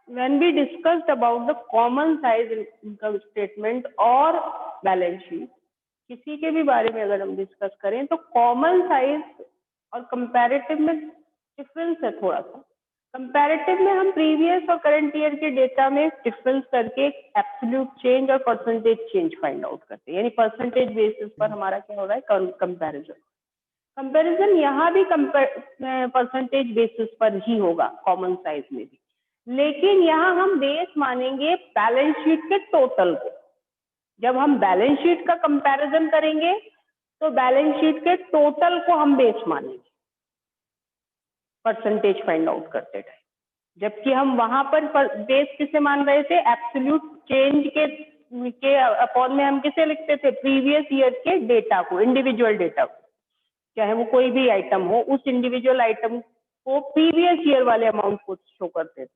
when we discussed about the common size income statement और balance sheet, किसी के भी बारे में अगर हम डिस्कस करें तो कॉमन साइज और कंपैरेटिव में डिफरेंस है थोड़ा सा। कंपैरेटिव में हम प्रीवियस और करंट ईयर के डेटा में डिफरेंस करके एब्सोल्यूट चेंज और परसेंटेज चेंज फाइंड आउट करते हैं, यानी परसेंटेज बेसिस पर हमारा क्या हो रहा है, कंपैरिजन यहाँ भी परसेंटेज बेसिस पर ही होगा कॉमन साइज में भी, लेकिन यहाँ हम बेस मानेंगे बैलेंस शीट के टोटल को। जब हम बैलेंस शीट का कंपैरिजन करेंगे तो बैलेंस शीट के टोटल को हम बेस मानेंगे परसेंटेज फाइंड आउट करते टाइम, जबकि हम वहां पर बेस किसे मान रहे थे, एब्सोल्यूट चेंज के अपॉन में हम किसे लिखते थे, प्रीवियस ईयर के डेटा को, इंडिविजुअल डेटा को, चाहे वो कोई भी आइटम हो, उस इंडिविजुअल आइटम को प्रीवियस ईयर वाले अमाउंट को शो करते थे।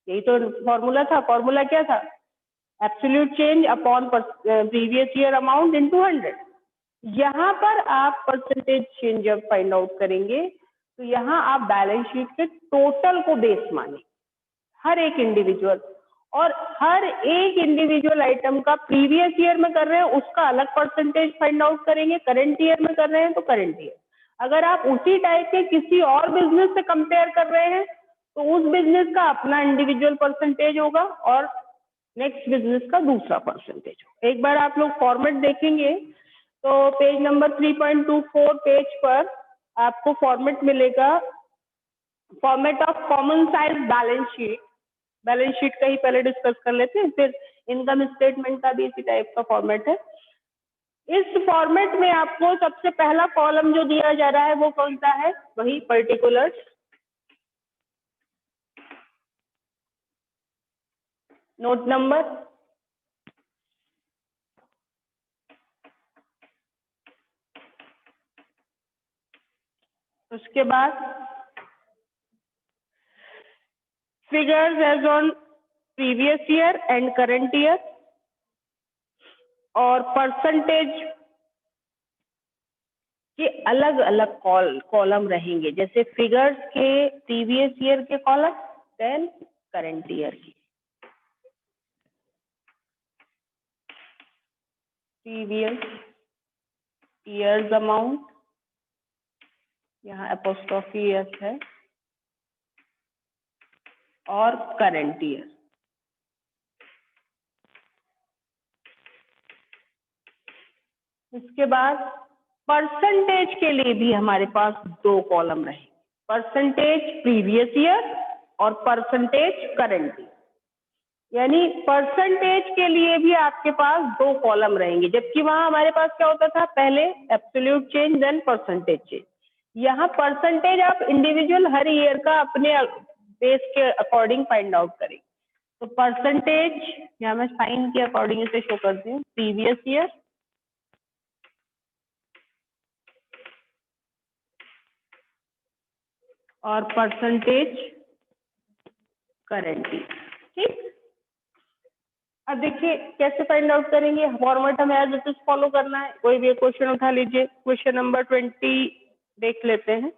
यही तो फॉर्मूला था। फॉर्मूला क्या था, absolute change upon previous year amount into 100। यहाँ पर आप परसेंटेज चेंज जब फाइंड आउट करेंगे तो यहाँ आप बैलेंस शीट के टोटल को बेस माने, हर एक इंडिविजुअल, और हर एक इंडिविजुअल आइटम का प्रीवियस ईयर में कर रहे हैं उसका अलग परसेंटेज फाइंड आउट करेंगे, करंट ईयर में कर रहे हैं तो करंट ईयर। अगर आप उसी टाइप के किसी और बिजनेस से कंपेयर कर रहे हैं तो उस बिजनेस का अपना इंडिविजुअल परसेंटेज होगा और नेक्स्ट बिजनेस का दूसरा परसेंटेज होगा। एक बार आप लोग फॉर्मेट देखेंगे तो पेज नंबर 3.24 पेज पर आपको फॉर्मेट मिलेगा, format of common size balance sheet. Balance sheet का ही पहले डिस्कस कर लेते हैं, फिर इनकम स्टेटमेंट का भी इसी टाइप का फॉर्मेट है। इस फॉर्मेट में आपको सबसे पहला कॉलम जो दिया जा रहा है वो कौन सा है, वही पर्टिकुलर्स, नोट नंबर, उसके बाद figures as on previous year and current year, और परसेंटेज के अलग अलग कॉलम रहेंगे, जैसे फिगर्स के प्रीवियस ईयर के कॉलम, देन करंट ईयर की प्रीवियस ईयर्स अमाउंट, यहाँ एपोस्ट्रोफी एस है, और करंट ईयर। इसके बाद परसेंटेज के लिए भी हमारे पास दो कॉलम रहे, परसेंटेज प्रीवियस ईयर और परसेंटेज करंट ईयर, यानी परसेंटेज के लिए भी आपके पास दो कॉलम रहेंगे, जबकि वहां हमारे पास क्या होता था, पहले absolute change then percentage change. यहाँ परसेंटेज आप इंडिविजुअल हर ईयर का अपने बेस के अकॉर्डिंग फाइंड आउट करेंगे। तो परसेंटेज यहाँ मैं साइन के अकॉर्डिंग इसे शो करती हूँ, प्रीवियस ईयर और परसेंटेज करंट ईयर। ठीक, अब देखिए कैसे फाइंड आउट करेंगे, फॉर्मेट हमें एज इट इज फॉलो करना है। कोई भी क्वेश्चन उठा लीजिए, क्वेश्चन नंबर 20 देख लेते हैं,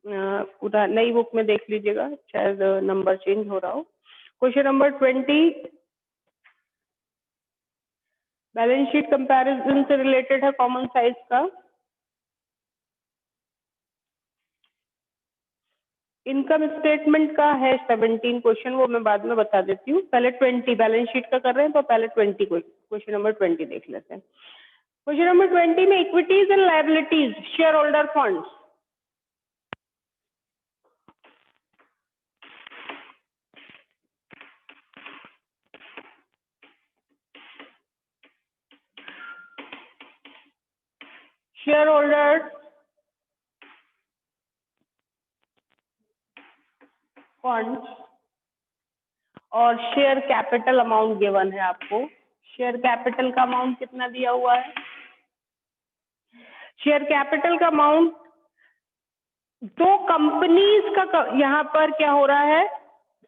पूरा नई बुक में देख लीजिएगा, शायद नंबर चेंज हो रहा हो। Question number 20 balance sheet comparison से रिलेटेड है, कॉमन साइज का। इनकम स्टेटमेंट का है 17 क्वेश्चन, वो मैं बाद में बता देती हूँ। पहले 20 बैलेंस शीट का कर रहे हैं तो पहले 20 क्वेश्चन नंबर 20 देख लेते हैं। क्वेश्चन नंबर 20 में equities and liabilities, share holder funds. Share holder funds और शेयर कैपिटल अमाउंट गिवन है आपको। शेयर कैपिटल का अमाउंट कितना दिया हुआ है, शेयर कैपिटल का अमाउंट दो कंपनीज का यहाँ पर क्या हो रहा है,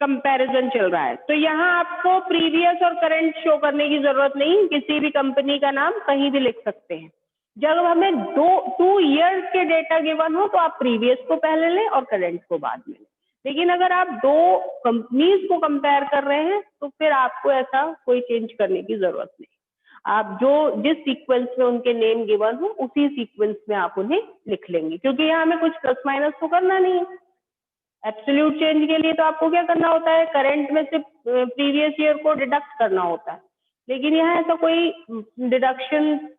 कंपैरिजन चल रहा है। तो यहाँ आपको प्रीवियस और करंट शो करने की जरूरत नहीं, किसी भी कंपनी का नाम कहीं भी लिख सकते हैं। जब हमें 2 ईयर्स के डेटा गिवन हो तो आप प्रीवियस को पहले लें और करंट को बाद में लें। लेकिन अगर आप दो कंपनीज को कंपेयर कर रहे हैं तो फिर आपको ऐसा कोई चेंज करने की जरूरत नहीं। आप जो जिस सीक्वेंस में उनके नेम गिवन हो उसी सीक्वेंस में आप उन्हें लिख लेंगे, क्योंकि यहाँ हमें कुछ प्लस माइनस तो करना नहीं है। एब्सोल्यूट चेंज के लिए तो आपको क्या करना होता है, करंट में से प्रीवियस ईयर को डिडक्ट करना होता है, लेकिन यहाँ ऐसा कोई डिडक्शन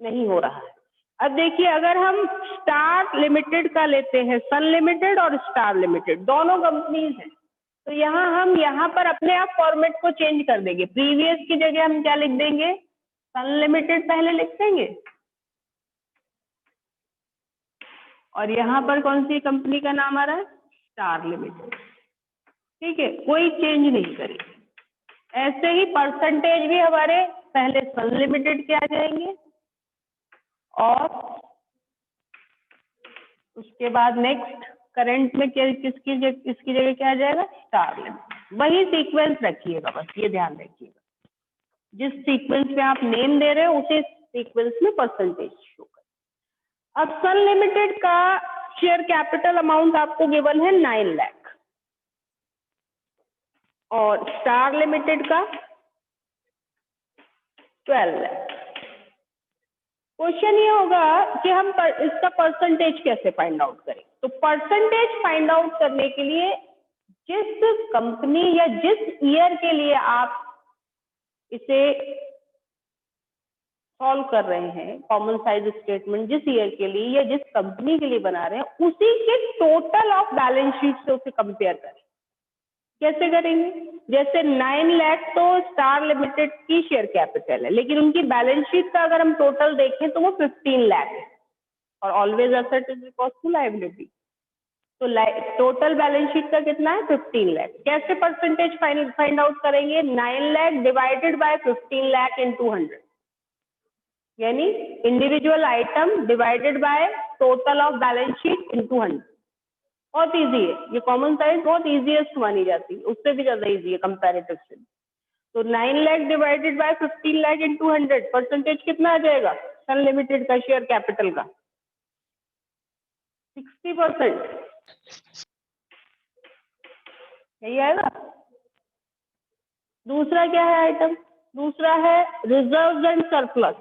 नहीं हो रहा है। अब देखिए, अगर हम स्टार लिमिटेड का लेते हैं, सन लिमिटेड और स्टार लिमिटेड दोनों कंपनीज हैं, तो हम यहाँ पर अपने आप फॉर्मेट को चेंज कर देंगे। प्रीवियस की जगह हम क्या लिख देंगे, सन लिमिटेड पहले लिख देंगे, और यहाँ पर कौन सी कंपनी का नाम आ रहा है, स्टार लिमिटेड। ठीक है, कोई चेंज नहीं करेंगे। ऐसे ही परसेंटेज भी हमारे पहले सन लिमिटेड के आ जाएंगे और उसके बाद नेक्स्ट करंट में इसकी जगह क्या आ जाएगा, स्टार लिमिटेड। वही सीक्वेंस रखिएगा, बस ये ध्यान रखिएगा, जिस सीक्वेंस में आप नेम दे रहे हो उसी सीक्वेंस में परसेंटेज शो कर। अब सन लिमिटेड का शेयर कैपिटल अमाउंट आपको गिवन है 9 लाख और स्टार लिमिटेड का 12 लाख। क्वेश्चन ये होगा कि हम इसका परसेंटेज कैसे फाइंड आउट करें। तो परसेंटेज फाइंड आउट करने के लिए जिस कंपनी या जिस ईयर के लिए आप इसे सॉल्व कर रहे हैं, कॉमन साइज स्टेटमेंट जिस ईयर के लिए या जिस कंपनी के लिए बना रहे हैं, उसी के टोटल ऑफ बैलेंस शीट से उसे कंपेयर करें। कैसे करेंगे, जैसे 9 लाख तो स्टार लिमिटेड की शेयर कैपिटल है, लेकिन उनकी बैलेंस शीट का अगर हम टोटल देखें तो वो 15 लाख है, और always asset is equal to liability. तो टोटल बैलेंस शीट का कितना है, 15 लाख। कैसे परसेंटेज फाइंड आउट करेंगे, 9 lakh divided by 15 lakh into 100, यानी individual item divided by total of balance sheet into 100। बहुत इजी है ये, कॉमन साइज बहुत इजीएस्ट मानी जाती है, उससे भी ज्यादा इजी है कंपैरेटिव से। तो 9 lakh divided by 15 lakh into 100, percentage कितना आ जाएगा सन लिमिटेड का शेयर कैपिटल का, 60%। यही आएगा। दूसरा क्या है आइटम, दूसरा है रिजर्व्स एंड सरप्लस।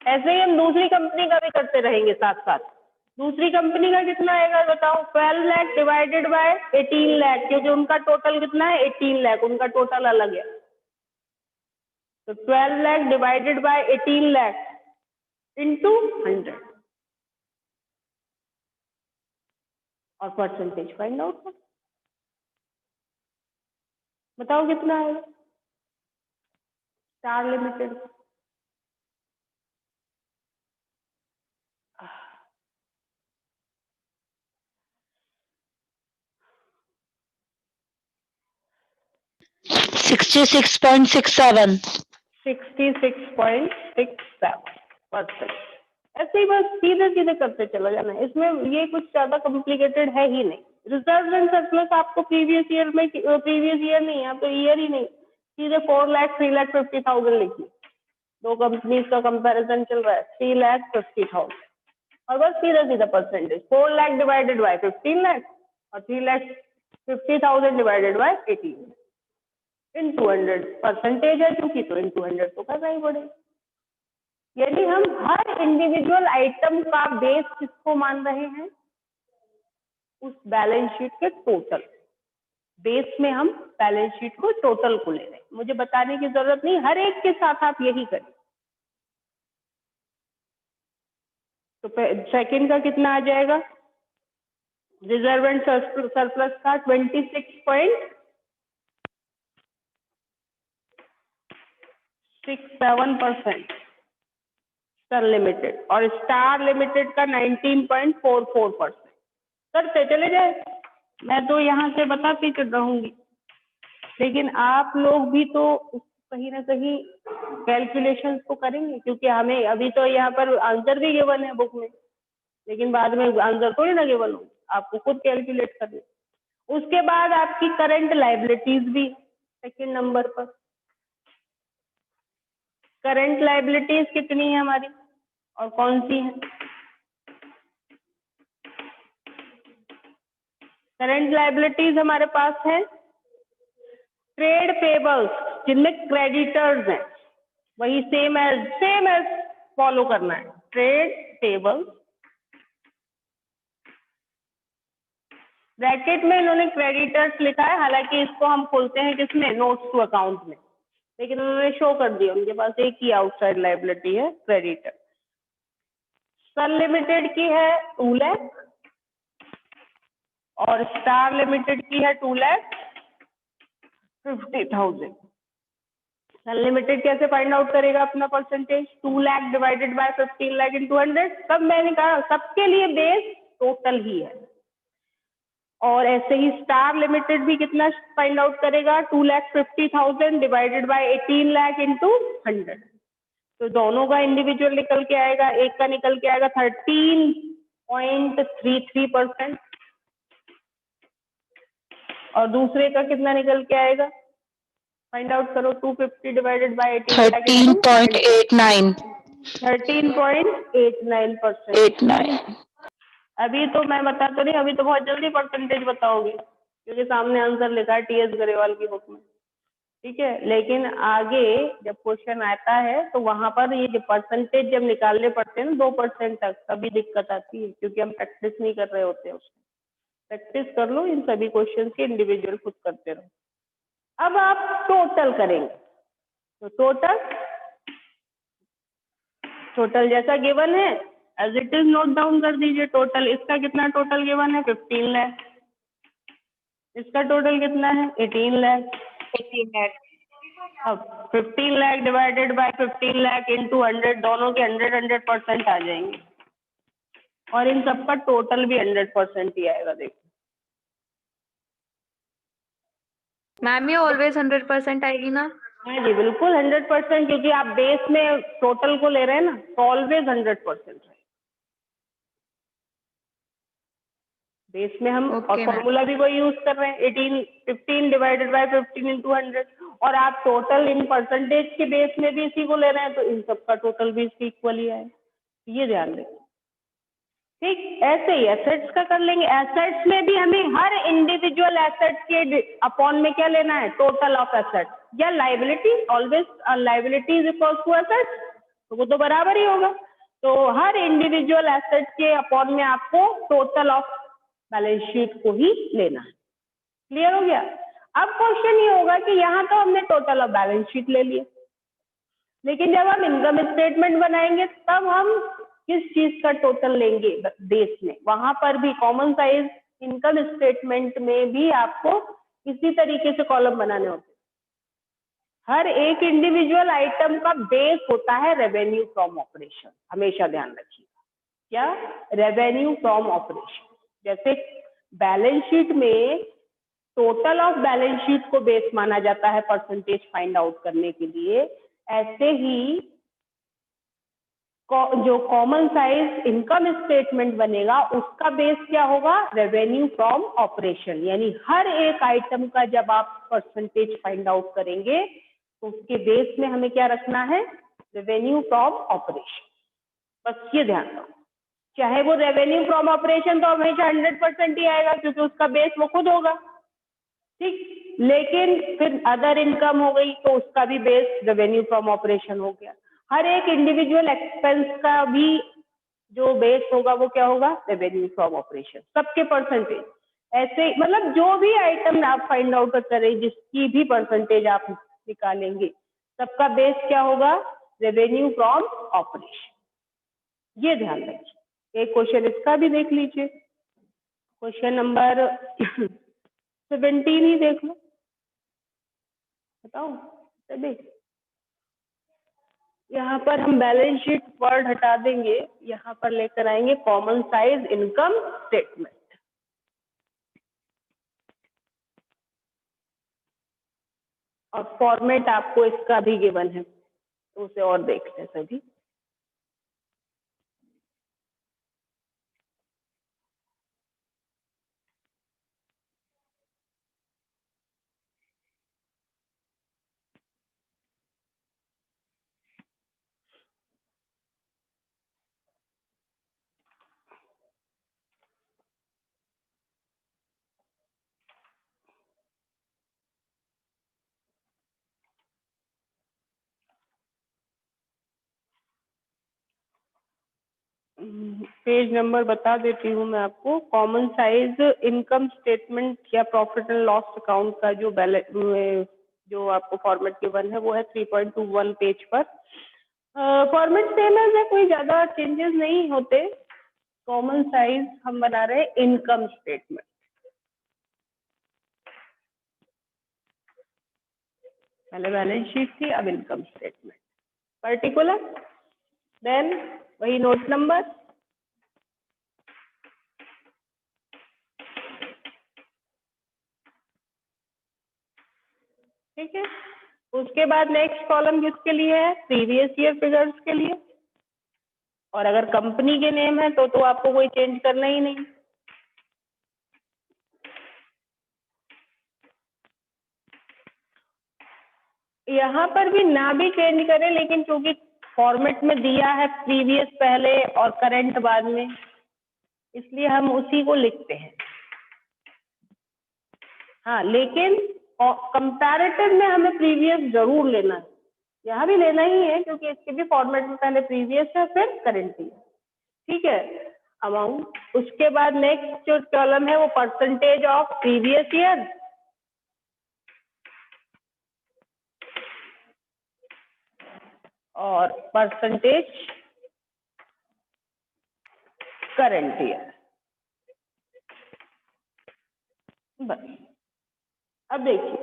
ऐसे ही हम दूसरी कंपनी का भी करते रहेंगे साथ साथ। दूसरी कंपनी का कितना आएगा बताओ, 12 लाख डिवाइडेड बाय 18 लाख, क्योंकि उनका टोटल कितना है 18 लाख, उनका टोटल अलग है। तो 12 lakh divided by 18 lakh into 100 और परसेंटेज फाइंड आउट कर, बताओ कितना है स्टार लिमिटेड। $66.67 66.67%। ऐसे ही बस सीधे सीधे करते चला जाना, इसमें ये कुछ ज्यादा कॉम्प्लिकेटेड है ही नहीं। रिजर्व एंड सरप्लस आपको प्रीवियस ईयर में, प्रीवियस ईयर नहीं है तो ईयर ही नहीं, सीधे 4 लाख 3,50,000 लिखिए। दो कंपनीज का कंपैरिजन चल रहा है, 3,50,000 और बस सीधा सीधा percentage 4 lakh divided by 15 lakh और 3,50,000 डिवाइडेड बाय 18 इंटू 100। परसेंटेज है क्योंकि, तो इंटू 100 तो करना ही पड़ेगा। यानी हम हर इंडिविजुअल आइटम का बेस किसको मान रहे हैं, उस बैलेंस शीट के टोटल बेस में हम बैलेंस शीट को टोटल को ले रहे हैं। मुझे बताने की जरूरत नहीं, हर एक के साथ आप यही करें। तो सेकंड का कितना आ जाएगा, रिजर्व एंड सरप्लस का 26.67% सन लिमिटेड और स्टार लिमिटेड का 19.44%। करते चले जाए, मैं तो यहाँ से बताती चल रहूंगी, लेकिन आप लोग भी तो कहीं ना कहीं कैलकुलेशंस को करेंगे, क्योंकि हमें अभी तो यहाँ पर आंसर भी गिवन है बुक में, लेकिन बाद में आंसर थोड़ी ना गिवन हो, आपको खुद कैलकुलेट करना। उसके बाद आपकी करंट लायबिलिटीज भी सेकंड नंबर पर। करंट लायबिलिटीज कितनी है हमारी, और कौन सी है? करंट लायबिलिटीज हमारे पास है ट्रेड पेबल्स, जिनमें क्रेडिटर्स हैं, वही सेम एज फॉलो करना है। ट्रेड पेबल्स, ब्रैकेट में इन्होंने क्रेडिटर्स लिखा है, हालांकि इसको हम खोलते हैं किसमें, नोट्स टू अकाउंट में, लेकिन उन्होंने शो कर दिया, उनके पास एक ही आउटसाइड लायबिलिटी है, क्रेडिटर। सन लिमिटेड की है 2 लाख और स्टार लिमिटेड की है 2,50,000। सन लिमिटेड कैसे फाइंड आउट करेगा अपना percentage? 2 lakh divided by 15 lakh into 100। सब मैंने कहा सबके लिए बेस टोटल ही है। और ऐसे ही स्टार लिमिटेड भी कितना फाइंड आउट करेगा? 2,50,000 डिवाइडेड बाय 18 लाख इंटू 100। तो दोनों का इंडिविजुअल निकल के आएगा, एक का निकल के आएगा 13.33% और दूसरे का कितना निकल के आएगा? फाइंड आउट करो। 250 डिवाइडेड बाय 18 13.89. 13.89%। 89. अभी तो मैं बता तो नहीं, अभी तो बहुत जल्दी परसेंटेज बताओगे, क्योंकि सामने आंसर लिखा है टीएस गरेवाल की बुक में, ठीक है। लेकिन आगे जब क्वेश्चन आता है तो वहां पर ये जो परसेंटेज जब निकालने पड़ते हैं ना 2% तक, तभी दिक्कत आती है, क्योंकि हम प्रैक्टिस नहीं कर रहे होते हैं उसमें। प्रैक्टिस कर लो इन सभी क्वेश्चन की, इंडिविजुअल खुद करते रहो। अब आप टोटल करेंगे, तो टोटल जैसा गिवन है as it is note down कर दीजिए। टोटल इसका कितना टोटल गिवन है? 15 लाख। इसका टोटल कितना है? 18 लाख। 18 lakh. अब 15 lakh divided by 15 lakh into 100, दोनों के 100% आ जाएंगे और इन सबका टोटल भी 100% ही आएगा। देखो मैम ये ऑलवेज 100% आएगी ना? हाँ जी बिल्कुल 100%, क्योंकि आप बेस में टोटल को ले रहे हैं ना, तो ऑलवेज 100% है बेस में हम। और Okay, फॉर्मूला भी वही यूज कर रहे हैं, 15 डिवाइडेड बाय 15 इंटू 100। और आप टोटल इन परसेंटेज के बेस में भी इसी को ले रहे हैं, तो इन सबका टोटल भी इसके इक्वल ही आए, ये ध्यान दें। ठीक ऐसे ही एसेट्स का कर लेंगे। एसेट्स में भी हमें हर इंडिविजुअल एसेट के अपॉन में क्या लेना है? टोटल ऑफ एसेट्स या liability. Always liability is equal to assets, तो वो तो बराबर ही होगा। तो हर इंडिविजुअल एसेट के अपॉन में आपको टोटल ऑफ बैलेंस शीट को ही लेना है। क्लियर हो गया? अब क्वेश्चन ये होगा कि यहाँ तो हमने टोटल ऑफ बैलेंस शीट ले लिया, लेकिन जब हम इनकम स्टेटमेंट बनाएंगे तब हम किस चीज का टोटल लेंगे बेस में? वहां पर भी कॉमन साइज इनकम स्टेटमेंट में भी आपको इसी तरीके से कॉलम बनाने होते हैं। हर एक इंडिविजुअल आइटम का बेस होता है रेवेन्यू फ्रॉम ऑपरेशन, हमेशा ध्यान रखिएगा। क्या? Revenue from operation. जैसे बैलेंस शीट में टोटल ऑफ बैलेंस शीट को बेस माना जाता है परसेंटेज फाइंड आउट करने के लिए, ऐसे ही जो कॉमन साइज इनकम स्टेटमेंट बनेगा उसका बेस क्या होगा? Revenue from operation. यानी हर एक आइटम का जब आप परसेंटेज फाइंड आउट करेंगे तो उसके बेस में हमें क्या रखना है? Revenue from operation. बस ये ध्यान रखो, चाहे वो रेवेन्यू फ्रॉम ऑपरेशन तो हमेशा 100% ही आएगा, क्योंकि उसका बेस वो खुद होगा, ठीक। लेकिन फिर अदर इनकम हो गई तो उसका भी बेस रेवेन्यू फ्रॉम ऑपरेशन हो गया। हर एक इंडिविजुअल एक्सपेंस का भी जो बेस होगा वो क्या होगा? Revenue from operation. सबके परसेंटेज ऐसे, मतलब जो भी आइटम आप फाइंड आउट करें, जिसकी भी परसेंटेज आप निकालेंगे, सबका बेस क्या होगा? Revenue from operation. ये ध्यान रखिए। एक क्वेश्चन इसका भी देख लीजिए, क्वेश्चन नंबर 17 ही देख लो, बताओ सभी। यहाँ पर हम बैलेंस शीट वर्ड हटा देंगे, यहाँ पर लेकर आएंगे कॉमन साइज इनकम स्टेटमेंट। और फॉर्मेट आपको इसका भी गिवन है, तो उसे और देख लें सभी। पेज नंबर बता देती हूँ मैं आपको। कॉमन साइज इनकम स्टेटमेंट या प्रॉफिट एंड लॉस अकाउंट का जो बैलेंस जो आपको फॉर्मेट गिवन है वो है 3.21 पेज पर। फॉर्मेट सेम है, कोई ज्यादा चेंजेस नहीं होते। कॉमन साइज हम बना रहे हैं इनकम स्टेटमेंट। पहले बैलेंस शीट थी, अब इनकम स्टेटमेंट। पर्टिकुलर देन वही नोट नंबर, ठीक है। उसके बाद नेक्स्ट कॉलम किसके लिए है? प्रीवियस ईयर फिगर्स के लिए। और अगर कंपनी के नेम है तो आपको कोई चेंज करना ही नहीं। यहाँ पर भी ना भी चेंज करें, लेकिन क्योंकि फॉर्मेट में दिया है प्रीवियस पहले और करंट बाद में, इसलिए हम उसी को लिखते हैं। हाँ, लेकिन कंपैरेटिव में हमें प्रीवियस जरूर लेना है। यहाँ भी लेना ही है क्योंकि इसके भी फॉर्मेट में पहले प्रीवियस है फिर करंट ईयर, ठीक है। अमाउंट, उसके बाद नेक्स्ट जो कॉलम है वो परसेंटेज ऑफ प्रीवियस ईयर, और परसेंटेज करंट ईयर। बस अब देखिए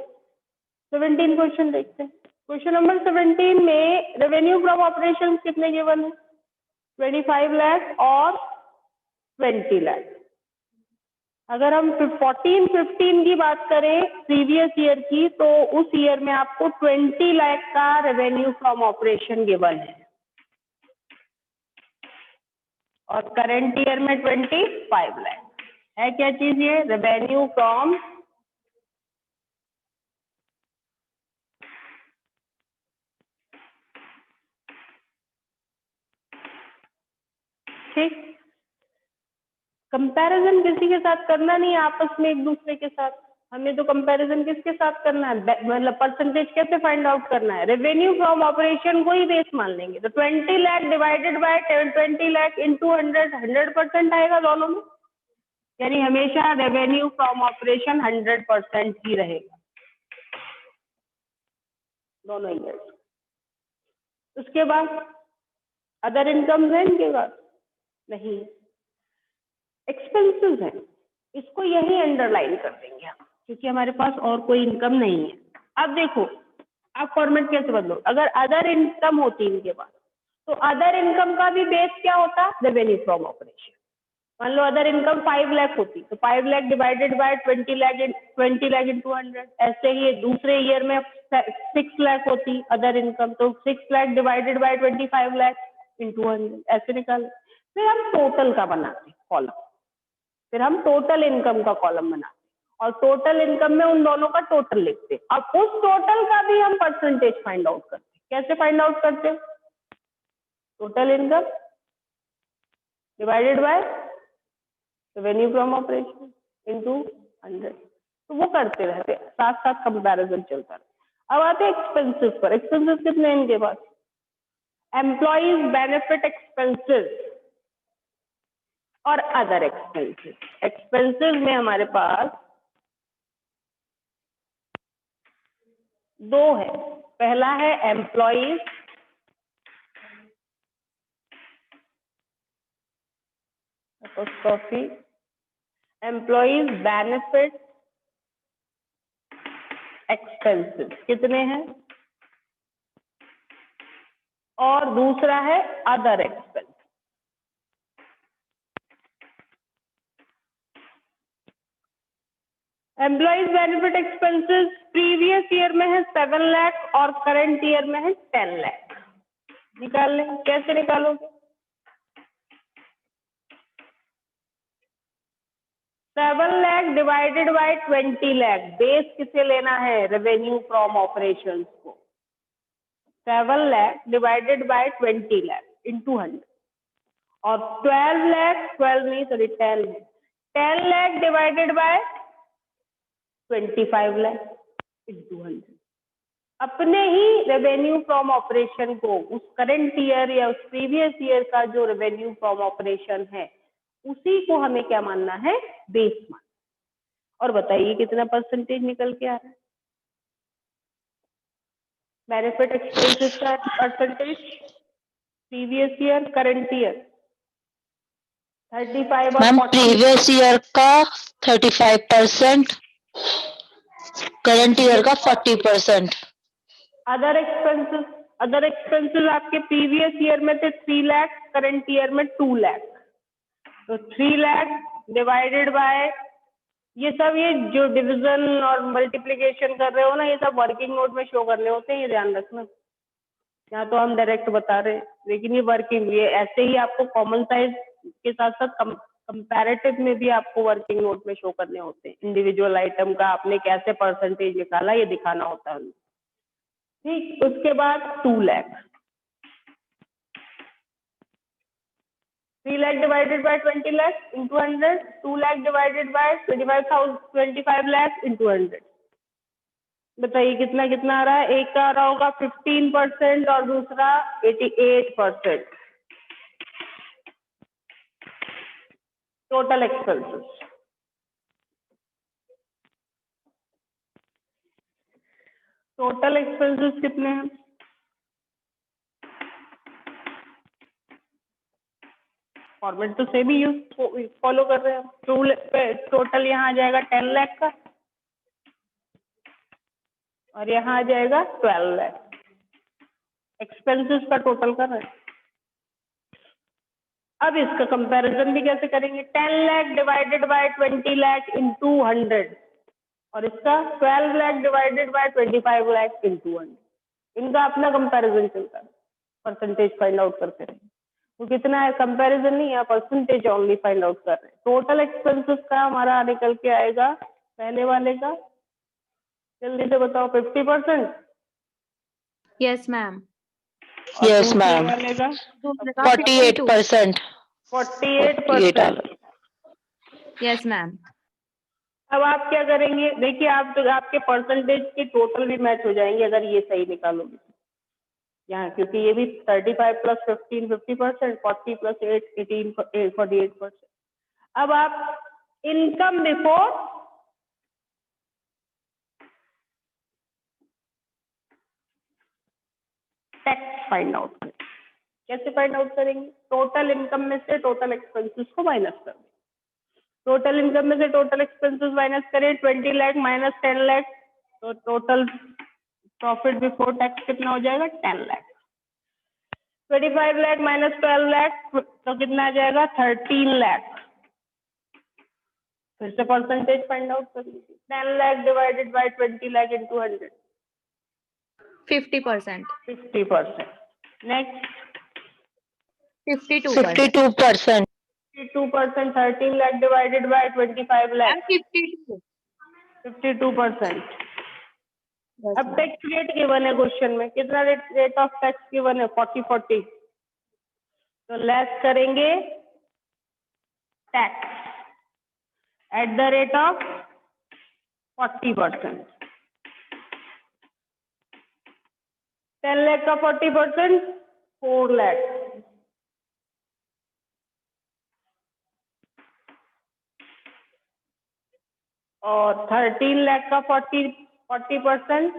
17 क्वेश्चन देखते हैं। क्वेश्चन नंबर 17 में रेवेन्यू फ्रॉम ऑपरेशन कितने गिवन है? 25 लाख और 20 लाख। अगर हम 14-15 की बात करें प्रीवियस ईयर की, तो उस ईयर में आपको 20 लाख का रेवेन्यू फ्रॉम ऑपरेशन गिवन है और करंट ईयर में 25 लाख है। क्या चीज ये? रेवेन्यू फ्रॉम ठीक। कंपैरिजन किसी के साथ करना नहीं है आपस में, एक दूसरे के साथ। हमें तो कंपैरिजन किसके साथ करना है? मतलब परसेंटेज कैसे फाइंड आउट करना है? रेवेन्यू फ्रॉम ऑपरेशन को ही बेस मान लेंगे। तो 20 lakh divided by 20 lakh into 100% आएगा दोनों में, यानी हमेशा रेवेन्यू फ्रॉम ऑपरेशन 100% ही रहेगा दोनों ईयर। उसके बाद अदर इनकम है इनके बाद नहीं, एक्सपेंसेस है, इसको यही अंडरलाइन कर देंगे हम क्योंकि हमारे पास और कोई इनकम नहीं है। अब देखो आप फॉर्मेट कैसे बदलो। अगर अदर इनकम होती इनके पास, तो अदर इनकम का भी बेस क्या होता? Revenue from operation. मान लो अदर इनकम 5 लाख होती, तो 5 lakh divided by 20 lakh into 100। ऐसे ही दूसरे ईयर में 6 लाख होती अदर इनकम, तो 6 lakh divided by 25 lakh into 100, ऐसे निकाल। फिर हम टोटल का बनाते कॉलम, फिर हम टोटल इनकम का कॉलम बनाते और टोटल इनकम में उन दोनों का टोटल लिखते। अब उस टोटल का भी हम परसेंटेज फाइंड आउट करते। कैसे फाइंड आउट करते? Total income divided by revenue from operation into 100। तो वो करते रहते, साथ साथ कंपैरिजन चलता रहता। अब आते हैं एक्सपेंसेस पर। एक्सपेंसेस कितने हैं इनके पास? एम्प्लॉइज बेनिफिट एक्सपेंसेस और अदर एक्सपेंसेस। एक्सपेंसेस में हमारे पास दो है। पहला है एम्प्लॉइज एम्प्लॉइज बेनिफिट एक्सपेंसेस कितने हैं, और दूसरा है other expense. Employees benefit expenses previous year में है 7 लाख और करंट ईयर में है 10 लाख। निकाल लें। कैसे निकालोगे? 7 lakh divided by 20 lakh. Base किसे लेना है? रेवेन्यू फ्रॉम ऑपरेशंस को। 7 lakh divided by 20 lakh into 100, और 10 lakh divided by 25 lakh into 100। अपने ही रेवेन्यू फ्रॉम ऑपरेशन को, उस करंट ईयर या उस प्रीवियस ईयर का जो रेवेन्यू फ्रॉम ऑपरेशन है उसी को हमें क्या मानना है, बेस मान। और बताइए कितना परसेंटेज निकल के आ रहा है बेनिफिट एक्सपेंसेस का percentage, previous year current year 35 और मैम 40। प्रीवियस ईयर का 35%, करंट ईयर का 40%। अदर एक्सपेंसेस आपके प्रीवियस ईयर में थे 3 लाख, करंट ईयर में 2 लाख। तो 3 लाख डिवाइडेड बाय, ये सब ये जो डिवीजन और मल्टीप्लिकेशन कर रहे हो ना, ये सब वर्किंग नोट में शो करने होते हैं, ये ध्यान रखना। यहाँ तो हम डायरेक्ट बता रहे हैं, लेकिन ये वर्किंग, ये ऐसे ही आपको कॉमन साइज के साथ साथ कंपैरेटिव में भी आपको वर्किंग नोट में शो करने होते हैं। इंडिविजुअल आइटम का आपने कैसे परसेंटेज निकाला ये दिखाना होता है। ठीक, उसके बाद 2 lakh, 3 lakh divided by 20 lakh into 100, 2 lakh divided by 25 lakh into 100। बताइए कितना कितना आ रहा है। एक का आ रहा होगा 15% और दूसरा 88%। टोटल एक्सपेंसेस, टोटल एक्सपेंसेस कितने हैं, फॉर्मेट तो सेम ही यूज फॉलो कर रहे हैं। टोटल यहाँ आ जाएगा 10 लाख का और यहाँ आ जाएगा 12 लाख। एक्सपेंसेस का टोटल कर रहे हैं। अब इसका कंपैरिजन भी कैसे करेंगे, 10 lakh divided by 20 lakh into 100 और इसका 12 lakh divided by 25 lakh into 100। इनका अपना कंपैरिजन चलता है, परसेंटेज फाइंड आउट करते रहे। तो कितना है, कंपैरिजन नहीं है, परसेंटेज ओनली फाइंड आउट कर रहे हैं। टोटल एक्सपेंसेस का हमारा निकल के आएगा पहले वाले का, जल्दी से बताओ, 50%। Yes, ma'am. और यस दूसरे मैम, वाले का 48%। 48%। Yes, ma'am. अब आप क्या करेंगे, देखिए आप आपके परसेंटेज के टोटल भी मैच हो जाएंगे अगर ये सही निकालोगे यहाँ, क्योंकि ये भी 35 प्लस 15 50%, 40 प्लस 8 18 48%। अब आप income before tax find out करें। कैसे फाइंड आउट करेंगे, टोटल इनकम में से टोटल एक्सपेंसेस को माइनस कर दें। टोटल इनकम में से टोटल एक्सपेंसेस माइनस करें, 20 लाख माइनस 10 लाख, तो टोटल प्रॉफिट बिफोर टैक्स कितना हो जाएगा, 10 लाख। 25 लाख माइनस 12 लाख तो कितना आ जाएगा, 13 लाख। फिर से परसेंटेज फाइंड आउट कर लीजिए, 10 lakh divided by 20 lakh into 100, 50%. 50%। Next 52%. 52%। 52%, 13 lakh divided by 25 lakh, And 52. 52%। Yes, अब ma'am. टैक्स रेट गिवन है क्वेश्चन में, कितना रेट ऑफ टैक्स गिवन है, 40-40। तो लेस करेंगे tax at the rate of 40%। 10 lakh का 40%, 4 लाख। और 13 लाख का 40%,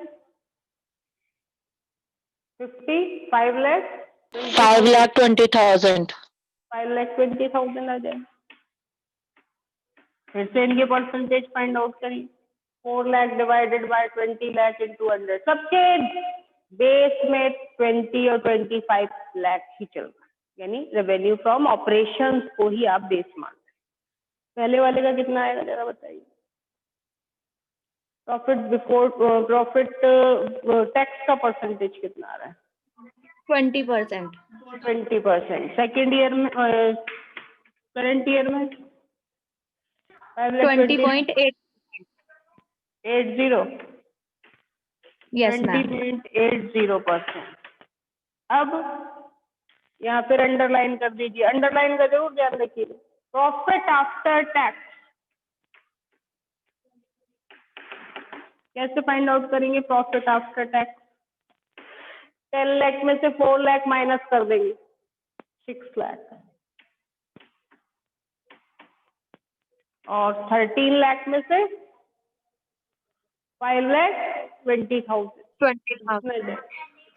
55 लाख, 5,20,000। 5,20,000 आ जाए। फिर से इनके परसेंटेज फाइंड आउट करिए, 4 lakh divided by 20 lakh into 100। सबके बेस में 20 और 25 लाख ही चल रहा है, यानी रेवेन्यू फ्रॉम ऑपरेशंस को ही आप बेस मान रहे हैं। पहले वाले का कितना आएगा जरा बताइए, प्रॉफिट टैक्स का परसेंटेज कितना आ रहा है, 20%. 20%। सेकेंड ईयर में, करंट ईयर में 20.8. 80, Yes, ma'am. 20.80%। अब यहाँ पर अंडरलाइन कर दीजिए, अंडरलाइन का जरूर ध्यान रखिए। प्रॉफिट आफ्टर टैक्स कैसे फाइंड आउट करेंगे, प्रॉफिट आफ्टर टैक्स 10 लाख में से 4 लाख माइनस कर देंगे, 6 लाख, और 13 लाख में से 5,20,000, 20,000,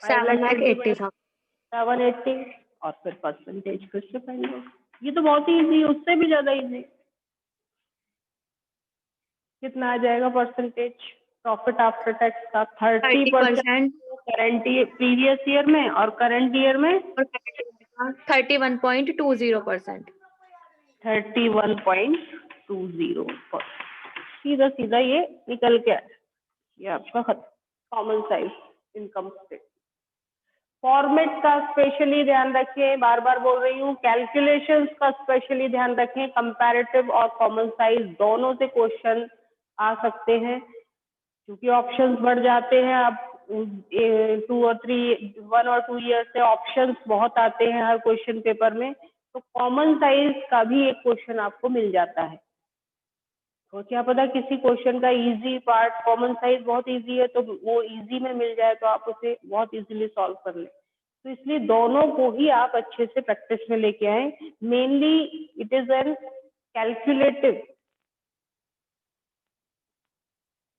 7,80,000. 780, और फिर परसेंटेज फिर से फाइंड आउट। ये तो बहुत ही इजी है, उससे भी ज्यादा इजी। कितना आ जाएगा परसेंटेज प्रॉफिट आफ्टर टैक्स का? 30% 30%. करंट प्रीवियस ईयर में, और करंट ईयर में 31.20%. 31.20%। सीधा सीधा ये निकल के आया, ये आपका common size income statement. Format का स्पेशली ध्यान रखें, बार बार बोल रही हूँ, कैलकुलेशंस का स्पेशली ध्यान रखें। कंपैरेटिव और कॉमन साइज दोनों से क्वेश्चन आ सकते हैं, क्योंकि ऑप्शंस बढ़ जाते हैं। अब 1 और 2 ईयर से ऑप्शंस बहुत आते हैं हर क्वेश्चन पेपर में, तो कॉमन साइज का भी एक क्वेश्चन आपको मिल जाता है। तो क्या पता किसी क्वेश्चन का इजी पार्ट, कॉमन साइज बहुत इजी है तो वो इजी में मिल जाए, तो आप उसे बहुत इजीली सॉल्व कर लें। तो इसलिए दोनों को ही आप अच्छे से प्रैक्टिस में लेके आए। Mainly it is an calculative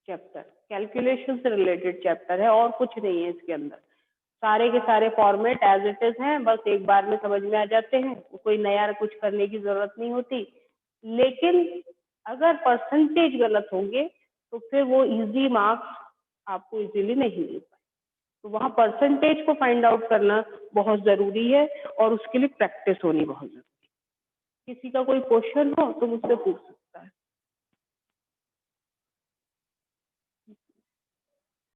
chapter, calculation से रिलेटेड चैप्टर है, और कुछ नहीं है इसके अंदर। सारे के सारे फॉर्मेट एज इट इज हैं, बस एक बार में समझ में आ जाते हैं, कोई नया कुछ करने की जरूरत नहीं होती। लेकिन अगर परसेंटेज गलत होंगे तो फिर वो इजी मार्क्स आपको इजीली नहीं मिल पाए। तो वहाँ परसेंटेज को फाइंड आउट करना बहुत जरूरी है, और उसके लिए प्रैक्टिस होनी बहुत जरूरी है। किसी का कोई क्वेश्चन हो तो मुझसे पूछ सकता है।